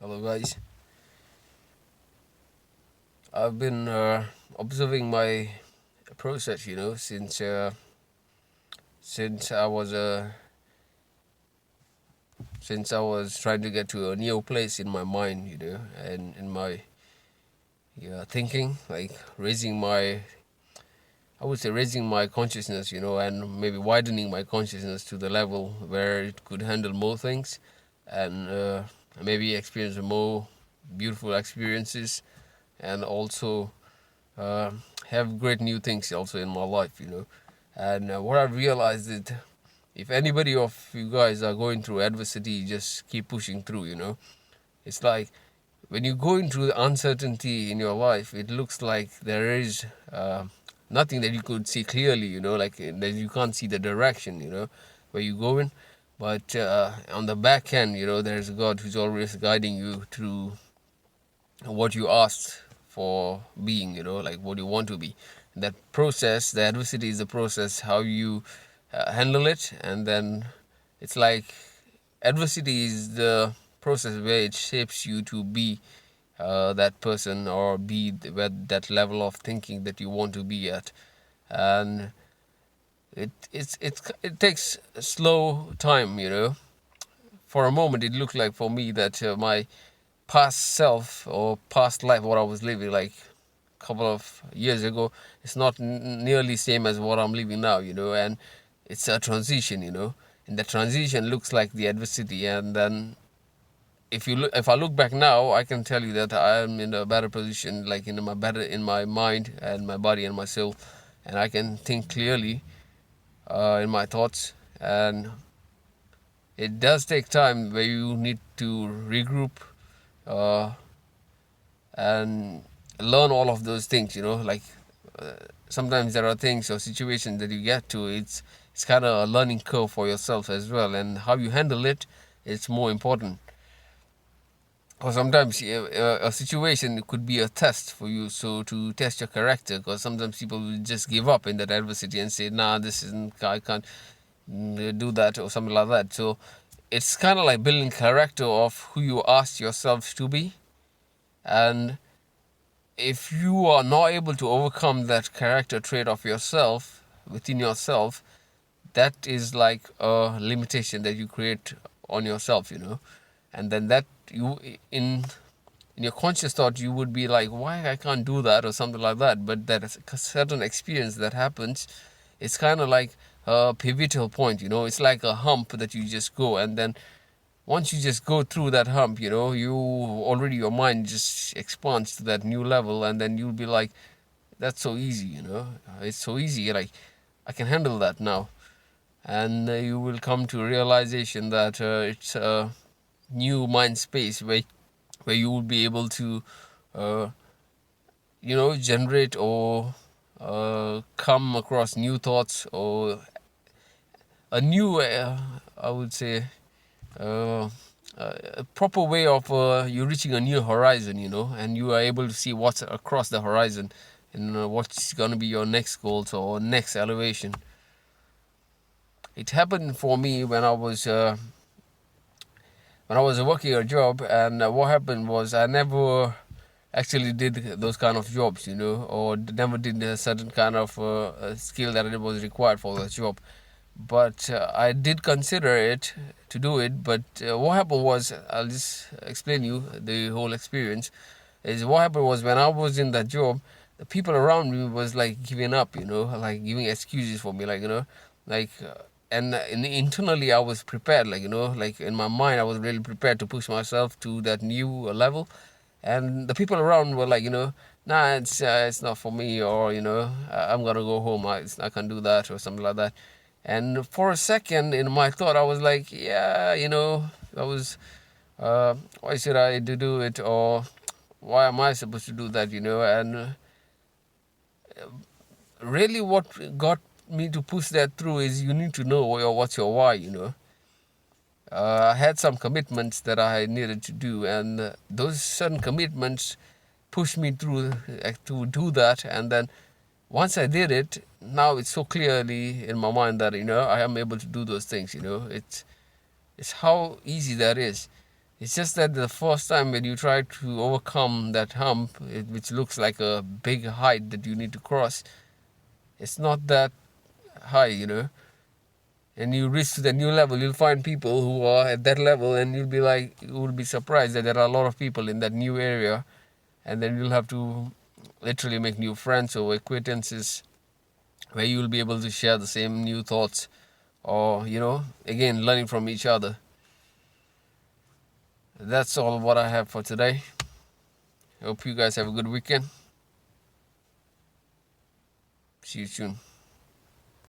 Hello, guys. I've been observing my process, since I was trying to get to a new place in my mind, and in my thinking, like raising my consciousness, and maybe widening my consciousness to the level where it could handle more things, and maybe experience more beautiful experiences, and also uh, have great new things also in my life, And what I realized is if anybody of you guys are going through adversity, just keep pushing through, It's like when you're going through the uncertainty in your life, it looks like there is nothing that you could see clearly, like that you can't see the direction, where you're going. But on the back end, there's God who's always guiding you through what you asked for being, like what you want to be. That process, the adversity is the process, how you handle it. And then it's like adversity is the process where it shapes you to be that person, or be at that level of thinking that you want to be at. And it takes a slow time, For a moment, it looked like for me that my past self or past life, what I was living like a couple of years ago, it's not nearly same as what I'm living now, and it's a transition, and the transition looks like the adversity. And then if I look back now, I can tell you that I am in a better position, like in my mind and my body and my soul, and I can think clearly in my thoughts. And it does take time where you need to regroup uh, and learn all of those things, like uh, sometimes there are things or situations that you get to, it's kind of a learning curve for yourself as well, and how you handle it is more important. Or sometimes a situation could be a test for you, so to test your character, because sometimes people will just give up in that adversity and say, nah, this isn't, I can't do that, or something like that. So it's kind of like building character of who you asked yourself to be. And if you are not able to overcome that character trait of yourself within yourself, that is like a limitation that you create on yourself, and then that you in your conscious thought you would be like, why I can't do that or something like that. But that is a certain experience that happens. It's kind of like a pivotal point, it's like a hump that you just go, and then once you just go through that hump, you already, your mind just expands to that new level, and then you'll be like, that's so easy, it's so easy, like I can handle that now. And you will come to realization that it's a new mind space where you will be able to uh, generate or come across new thoughts, or a new I would say uh, a proper way of you reaching a new horizon, and you are able to see what's across the horizon, and what's going to be your next goals or next elevation. It happened for me when I was working a job, and what happened was I never actually did those kind of jobs, or never did a certain kind of skill that it was required for the job. But I did consider it to do it. But what happened was, I'll just explain you the whole experience. Is what happened was when I was in that job, the people around me was like giving up, like giving excuses for me, like like. And internally I was prepared, like like in my mind I was really prepared to push myself to that new level. And the people around were like, nah, it's not for me, or I'm gonna go home. I can't do that, or something like that. And for a second, in my thought, I was like, yeah, I was, why should I do it, or why am I supposed to do that, And really, what got me to push that through is you need to know what's your why, I had some commitments that I needed to do, and those certain commitments pushed me through to do that. And then once I did it, now it's so clearly in my mind that I am able to do those things. It's how easy that is. It's just that the first time when you try to overcome that hump, which looks like a big height that you need to cross, it's not that high, and you reach to the new level, you'll find people who are at that level, and you'll be surprised that there are a lot of people in that new area, and then you'll have to literally make new friends or acquaintances where you'll be able to share the same new thoughts, or again, learning from each other. That's all what I have for today. Hope you guys have a good weekend. See you soon.